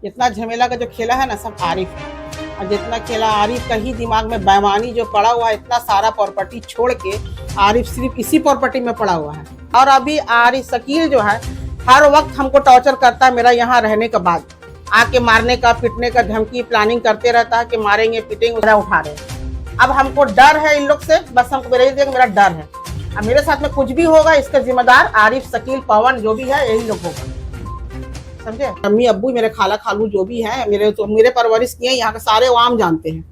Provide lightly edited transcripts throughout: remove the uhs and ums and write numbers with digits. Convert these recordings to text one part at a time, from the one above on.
जितना झमेला का जो खेला है ना सब आरिफ है। और जितना खेला आरिफ का ही दिमाग में बेईमानी जो पड़ा हुआ है, इतना सारा प्रॉपर्टी छोड़ के आरिफ सिर्फ इसी प्रॉपर्टी में पड़ा हुआ है। और अभी आरिफ शकील जो है हर वक्त हमको टॉर्चर करता है। मेरा यहाँ रहने के बाद आके मारने का पीटने का धमकी प्लानिंग करते रहता है कि मारेंगे पीटेंगे, उठा रहे हैं। अब हमको डर है इन लोग से, बस हमको मेरा डर है। अब मेरे साथ में कुछ भी होगा इसका जिम्मेदार आरिफ शकील पवन जो भी है यही लोग होगा, समझे। अम्मी अब्बू मेरे खाला खालू जो भी है मेरे परवरिश किए, यहाँ के सारे वाम जानते हैं।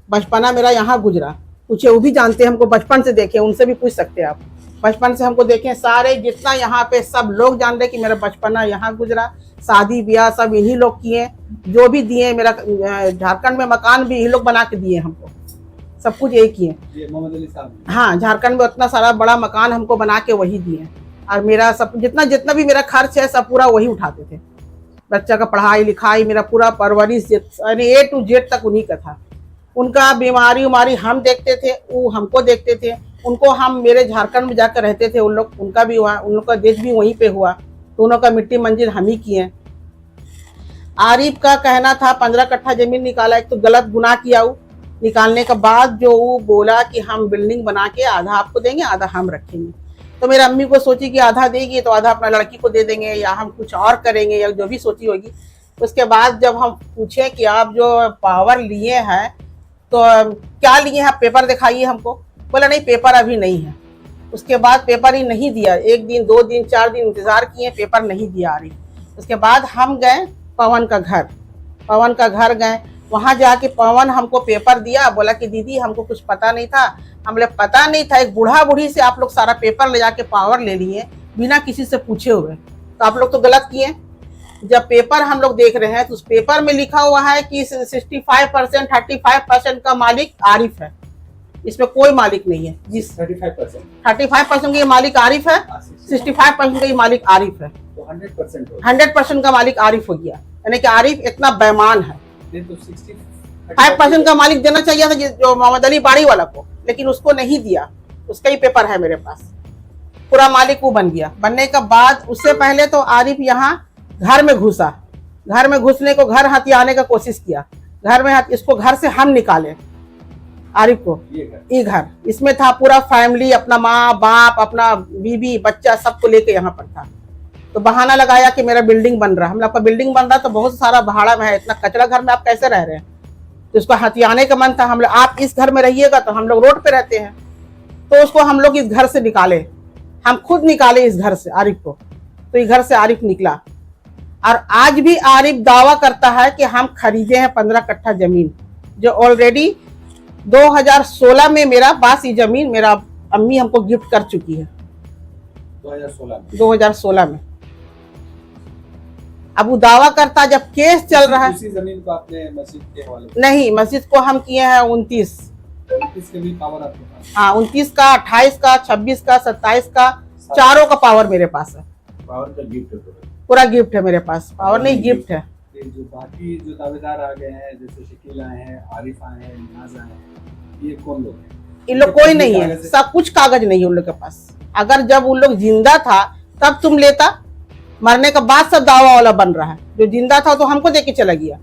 बचपना मेरा यहाँ गुजरा, पूछे वो भी जानते हैं हमको, बचपन से देखे, उनसे भी पूछ सकते हैं आप। बचपन से हमको देखे सारे, जितना यहाँ पे सब लोग जान रहे कि मेरा बचपना यहाँ गुजरा। शादी ब्याह सब यही लोग किए, जो भी दिए। मेरा झारखंड में मकान भी यही लोग बना के दिए हमको, सब कुछ यही किए। मोहम्मद अली साहब, हाँ, झारखंड में उतना सारा बड़ा मकान हमको बना के वही दिए। और मेरा सब जितना भी मेरा खर्च है सब पूरा वही उठाते थे। बच्चा का पढ़ाई लिखाई, मेरा पूरा परवरिश A to Z तक उन्हीं का था। उनका बीमारी उमारी हम देखते थे, वो हमको देखते थे। उनको हम मेरे झारखंड में जाकर रहते थे, उन लोग, उनका भी हुआ, उन लोग का देश भी वहीं पे हुआ। दोनों का मिट्टी मंजिल हम ही किए। आरिफ का कहना था 15 कट्ठा जमीन निकाला, एक तो गलत गुनाह किया। वो निकालने के बाद जो वो बोला कि हम बिल्डिंग बना के आधा आपको देंगे आधा हम रखेंगे। तो मेरी अम्मी को सोची कि आधा देगी तो आधा अपना लड़की को दे देंगे या हम कुछ और करेंगे, या जो भी सोची होगी। उसके बाद जब हम पूछे कि आप जो पावर लिए हैं तो क्या लिए हैं, पेपर दिखाइए हमको। बोला नहीं पेपर अभी नहीं है। उसके बाद पेपर ही नहीं दिया, 1 दिन 2 दिन 4 दिन इंतजार किए, पेपर नहीं दिया आ रही। उसके बाद हम गए पवन का घर गए। वहाँ जाके पवन हमको पेपर दिया, बोला कि दीदी हमको कुछ पता नहीं था। हम लोग पता नहीं था, एक बूढ़ा बूढ़ी से आप लोग सारा पेपर ले जाके पावर ले लिए बिना किसी से पूछे हुए, तो आप लोग तो गलत किए। जब पेपर हम लोग देख रहे हैं तो उस पेपर में लिखा हुआ है कि 65% 35% का मालिक आरिफ है, इसमें कोई मालिक नहीं है। जिस 35% का मालिक आरिफ है, 65% का मालिक आरिफ है, तो 100% का मालिक आरिफ हो गया। यानी कि आरिफ इतना बेईमान है। तो 5% का मालिक देना चाहिए था जो मोहम्मद अली बाड़ी वाला को, लेकिन उसको नहीं दिया। उसका ही पेपर है मेरे पास, पूरा मालिक वो बन गया। बनने के बाद उससे पहले तो आरिफ यहाँ घर में घुसा, घर में घुसने को घर हथियाने का कोशिश किया। घर में इसको घर से हम निकाले आरिफ को। ये घर इसमें था पूरा फैमिली, अपना माँ बाप अपना बीबी बच्चा सबको लेके यहाँ पर था। तो बहाना लगाया कि मेरा बिल्डिंग बन रहा है। हम लोग का बिल्डिंग बन रहा तो बहुत सारा भाड़ा में है, इतना कचरा घर में आप कैसे रह रहे हैं। तो उसको हथियाने का मन था। हम लोग आप इस घर में रहिएगा तो हम लोग रोड पे रहते हैं, तो उसको हम लोग इस घर से निकाले, हम खुद निकाले इस घर से आरिफ को। तो इस घर से आरिफ निकला। और आज भी आरिफ दावा करता है कि हम खरीदे हैं 15 कट्ठा जमीन, जो ऑलरेडी 2016 में मेरा पास ये जमीन मेरा अम्मी हमको गिफ्ट कर चुकी है, 2016 में। अब वो दावा करता, जब केस चल रहा है। उसी जमीन को आपने मस्जिद के हवाले? नहीं, मस्जिद को हम किए हैं 29 के भी पावर आपके पास? हाँ, 29 का, 28 का, 26 का, 27 का, चारों का पावर मेरे पास है। पावर का गिफ्ट है, पूरा गिफ्ट है मेरे पास, पावर नहीं गिफ्ट है। जो बाकी जो दावेदार आ गए हैं, जैसे शकील आए हैं, आरिफ आए हैं, नियाज आए हैं, ये कौन लोग हैं? इन लोग कोई नहीं है, सब कुछ कागज नहीं है उन लोग के पास। अगर जब उन लोग जिंदा था तब तुम लेता, मरने के बाद सब दावा वाला बन रहा है। जो जिंदा था तो हमको देके चला गया,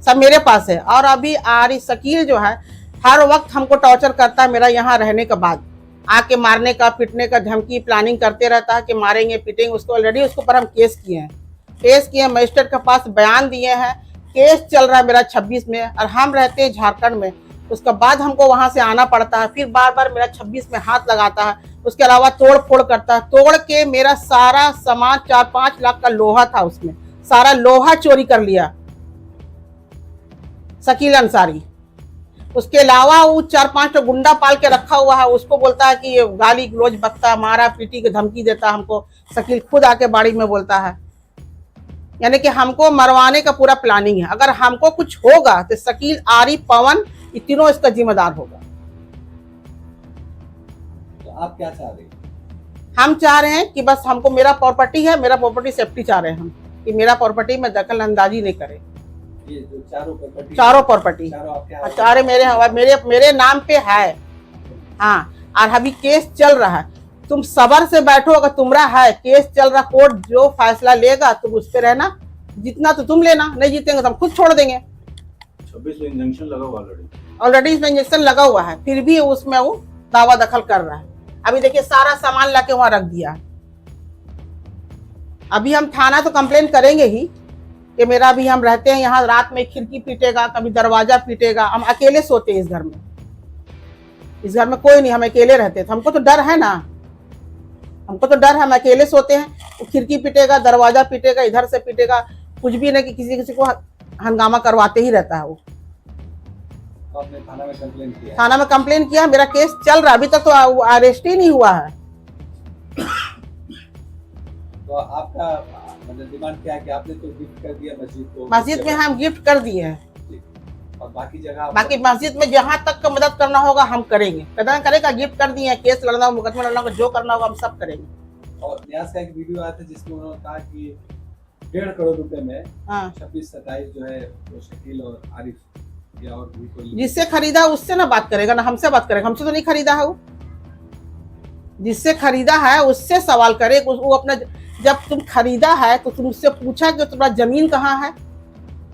सब मेरे पास है। और अभी आरिफ शकील जो है हर वक्त हमको टॉर्चर करता है। मेरा यहाँ रहने के बाद आके मारने का पीटने का धमकी प्लानिंग करते रहता है कि मारेंगे पीटेंगे। उसको ऑलरेडी उसके ऊपर हम केस किए हैं, मजिस्ट्रेट के पास बयान दिए हैं। केस चल रहा है मेरा 26 में, और हम रहते हैं झारखंड में। उसके बाद हमको वहाँ से आना पड़ता है, फिर बार बार मेरा 26 में हाथ लगाता है। उसके अलावा तोड़ फोड़ करता है, तोड़ के मेरा सारा सामान 4-5 लाख का लोहा था, उसमें सारा लोहा चोरी कर लिया शकील अंसारी। उसके अलावा वो 4-5 तो गुंडा पाल के रखा हुआ है, उसको बोलता है कि ये गाली गलौज बकता, मारा पीटी की धमकी देता हमको। शकील खुद आके बाड़ी में बोलता है, यानी कि हमको मरवाने का पूरा प्लानिंग है। अगर हमको कुछ होगा तो शकील, आरिफ, पवन, ये तीनों इसका जिम्मेदार होगा। तो आप क्या चाह रहे हैं? हम चाह रहे हैं कि बस हमको, मेरा प्रॉपर्टी है, मेरा प्रॉपर्टी सेफ्टी चाह रहे हैं हम, कि मेरा प्रॉपर्टी में दखल अंदाजी नहीं करे। ये जो चारों प्रॉपर्टी चारों मेरे नाम पे है। हाँ, और अभी केस चल रहा है, तुम सबर से बैठो। अगर तुम्हारा है केस चल रहा, कोर्ट जो फैसला लेगा तुम उस पे रहना, जितना तो तुम लेना, नहीं जीतेंगे तो हम खुद छोड़ देंगे। 26 में इंजंक्शन लगा हुआ ऑलरेडी। ऑलरेडी इसमें इंजेक्शन लगा हुआ है, फिर भी उसमें वो दावा दखल कर रहा है। अभी देखिए सारा सामान लाके वहां रख दिया है। अभी हम थाना तो कंप्लेन करेंगे ही कि मेरा भी, हम रहते हैं यहाँ, रात में खिड़की पीटेगा, कभी दरवाजा पीटेगा। हम अकेले सोते हैं इस घर में, इस घर में कोई नहीं, हम अकेले रहते थे। हमको तो डर है ना, हमको तो डर है, हम अकेले सोते हैं। वो खिड़की पीटेगा, दरवाजा पीटेगा, इधर से पीटेगा, कुछ भी नहीं कि किसी को हंगामा करवाते ही रहता है वो। तो आपने थाना में कंप्लेन किया? थाना में कंप्लेन किया, मेरा केस चल रहा है, अभी तक तो अरेस्ट ही नहीं हुआ है। तो आपका मतलब डिमांड क्या है कि आपने तो गिफ्ट कर दिया मस्जिद को? मस्जिद में हम गिफ्ट कर दिए हैं, और बाकी जगह बाकी मस्जिद में जहाँ तक का मदद करना होगा हम करेंगे। प्रदान करेगा, गिफ्ट कर दिए हैं, केस लड़ना होगा, मुकदमा लड़ना होगा, जो करना होगा हम सब करेंगे। और न्यास का एक वीडियो आया था जिसमें उन्होंने कहा कि 1.5 करोड़ रुपए में हाँ, 26-27 जो है वो शकील और आरिफ या और भी कोई जिससे खरीदा उससे ना बात करेगा, ना हमसे बात करेगा। हमसे तो नहीं खरीदा है वो, जिससे खरीदा है उससे सवाल करे। वो अपना, जब तुम खरीदा है तो तुम उससे पूछा कि तुम्हारा जमीन कहाँ है,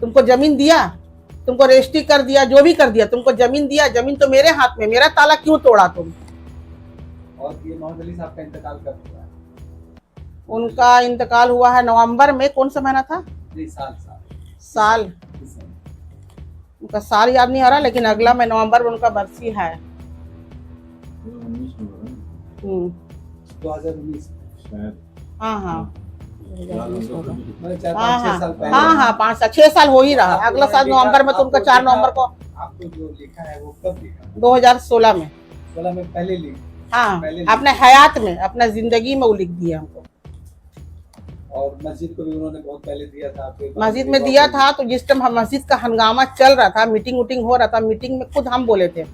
तुमको जमीन दिया, तुमको रजिस्ट्री कर दिया, जो भी कर दिया, तुमको जमीन दिया, जमीन तो मेरे हाथ में, मेरा ताला क्यों तोड़ा तुम? और ये मोहम्मद अली साहब का इंतकाल कब हुआ है? उनका इंतकाल हुआ है नवंबर में, कौन सा महीना था? नहीं, साल, उनका साल याद नहीं आ रहा, लेकिन अगला में नवंबर में उनका बरसी है। 2019 शायद। हाँ हाँ मतलब 4-5-6 हाँ साल पहले। हाँ हाँ 5-6 साल हो ही रहा है। अगला साल नवंबर में, तो उनका 4 नवंबर को। आपको जो लिखा है वो कब लिखा? 2016 में। 16 में पहले लिखा? हाँ, पहले अपने हयात में, अपना जिंदगी में वो लिख दिया हमको। और मस्जिद को भी उन्होंने बहुत पहले दिया था आपके? मस्जिद में दिया था, तो जिस टाइम मस्जिद का हंगामा चल रहा था, मीटिंग वुटिंग हो रहा था, मीटिंग में खुद हम बोले थे,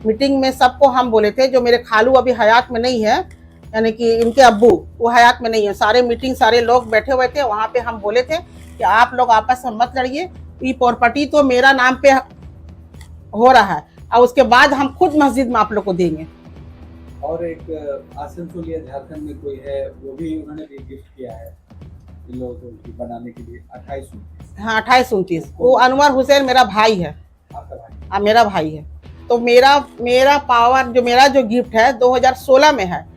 मीटिंग में सबको हम बोले थे। जो मेरे खालू अभी हयात में नहीं है, यानी कि इनके अब्बू, वो हयात में नहीं है, सारे मीटिंग, सारे लोग बैठे हुए थे वहाँ पे। हम बोले थे कि आप लोग आपस में मत लड़िए, ये प्रॉपर्टी तो मेरा नाम पे हो रहा है, और उसके बाद हम खुद मस्जिद में आप लोग को देंगे। और एक आसनसोल झारखंड में कोई है, वो भी उन्होंने भी गिफ्ट किया है इन लोगों को बनाने के लिए 28-29। हाँ 28-29, वो अनवर हुसैन मेरा भाई है। आपका भाई? हाँ मेरा भाई है। तो मेरा पावर, जो मेरा जो गिफ्ट है 2016 में है,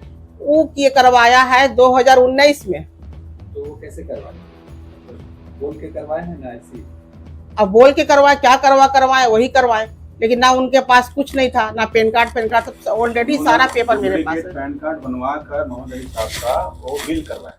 वो ये करवाया है 2019 में। तो वो कैसे करवाए? बोल के करवाए हैं ना ऐसी? अब बोल के करवाए, क्या करवाए वही करवाए, लेकिन ना उनके पास कुछ नहीं था, ना पैन कार्ड, ऑलरेडी सारा पेपर मेरे पास है। पैन कार्ड बनवा कर मोहम्मद अली साहब का वो बिल करवाया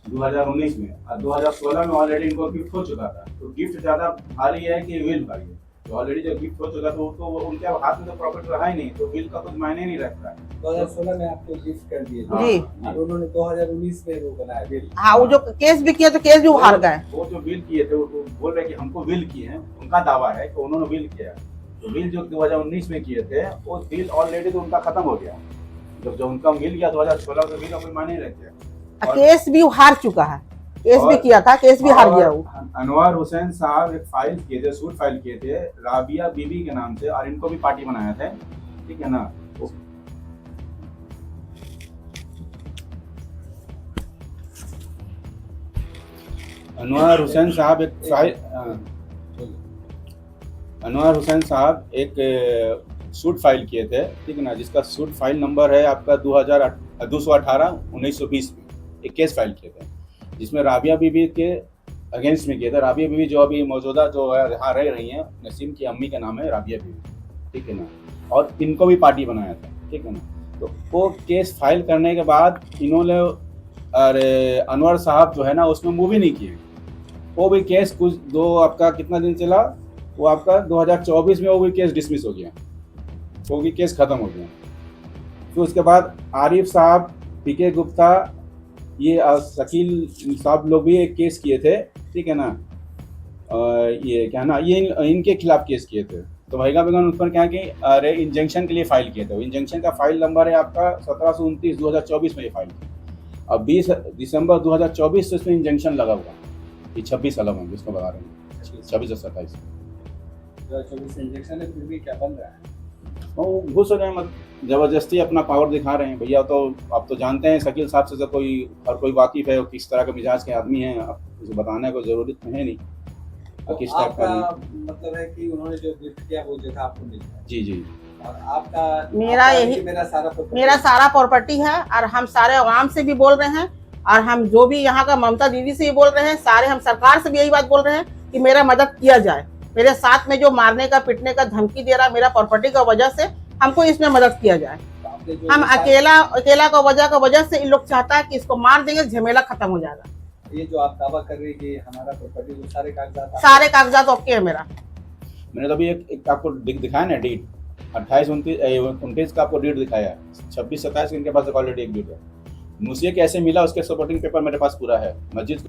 2019 में, और 2016 में ऑलरेडी इनको गिफ्ट हो चुका था। तो गिफ्ट ज्यादा भारी है कि बिल भारी है? तो ऑलरेडी जब गिफ्ट हो चुका तो उनके हाथ में तो प्रॉफिट रहा ही नहीं, तो बिल का कुछ मायने नहीं रखता है। 2016 में आपको गिफ्ट कर दिए जी। और उन्होंने 2019 में वो बनाया बिल। हाँ, वो जो केस भी किया तो केस भी हार गए। वो जो बिल किए थे वो बोल रहे कि हमको बिल किए हैं, उनका दावा है कि उन्होंने बिल किया। तो बिल जो 2019 में किए थे वो बिल ऑलरेडी तो उनका खत्म हो गया। जब उनका मिल गया 2016 में, बिल का कोई मायने नहीं रख गया। केस भी हार चुका है, केस भी किया था, केस भी हार गया वो। अनवर हुसैन साहब एक फाइल किए थे, सूट फाइल किए थे राबिया बीबी के नाम से, और इनको भी पार्टी बनाया था, ठीक है ना। अनवर हुसैन साहब एक फाइल, अनवर हुसैन साहब एक सूट फाइल किए थे, ठीक है ना, जिसका सूट फाइल नंबर है आपका 218/1920 में एक केस फाइल किए थे, जिसमें राबिया बीबी के अगेंस्ट में किया था। राबिया बीबी जो अभी मौजूदा जो है यहाँ रह रही हैं, नसीम की अम्मी का नाम है राबिया बीबी, ठीक है ना, और इनको भी पार्टी बनाया था, ठीक है ना। तो वो केस फाइल करने के बाद इन्होंने, अरे अनवर साहब जो है ना उसमें मूवी नहीं किए। वो भी केस कुछ आपका कितना दिन चला, वो आपका 2024 में वो भी केस डिसमिस हो गया, वो भी केस खत्म हो गया। फिर उसके बाद आरिफ साहब, पीके गुप्ता, ये शकील साहब लोग भी एक केस किए थे, ठीक है ना। ये क्या ना, ये इनके खिलाफ केस किए थे। तो भाईगा बेगम उस पर क्या कि अरे इंजंक्शन के लिए फाइल किए थे। इंजंक्शन का फाइल नंबर है आपका 1729/2024 में ये फाइल। अब 20 दिसंबर 2024 से इसमें इंजंक्शन लगा हुआ, ये 26 अलग है जिसको बता रहे हैं, 26 और 27 इंजेक्शन है, फिर भी क्या बन रहा है? वो घुस रहे हैं, मतलब जबरदस्ती अपना पावर दिखा रहे हैं भैया। तो आप तो जानते हैं शकील साहब से तो कोई हर कोई वाकिफ है किस तरह के मिजाज के आदमी हैं। इसे बताने को जरूरत तो है नहीं तो किस टाइप आपका का मतलब है कि उन्होंने जो गिफ्ट किया वो जगह आपको मिल जाए जी जी और आपका मेरा आपका यही- कि मेरा सारा property- मेरा सारा प्रॉपर्टी है और हम सारे आवाम से भी बोल रहे हैं और हम जो भी यहाँ का ममता दीदी से भी बोल रहे हैं, सारे हम सरकार से भी यही बात बोल रहे हैं कि मेरा मदद किया जाए। मेरे साथ में जो मारने का पीटने का धमकी दे रहा मेरा प्रॉपर्टी का वजह से, हमको इसमें मदद किया जाए। तो आपने जो हम ये अकेला का वजह से इन लोग चाहता है कि इसको मार देंगे, झमेला खत्म हो जाएगा। ये जो आप दावा कर रही है कि हमारा प्रॉपर्टी वो सारे कागजात आप- सारे कागजात ओके है मेरा। मैंने तो अभी एक आपको दिखाया ना डेट 28-29 का आपको डेट दिखाया है 26-27 इनके पास ऑलरेडी एक डेट है। मुझे कैसे मिला उसके सपोर्टिंग पेपर मेरे पास पूरा है। मस्जिद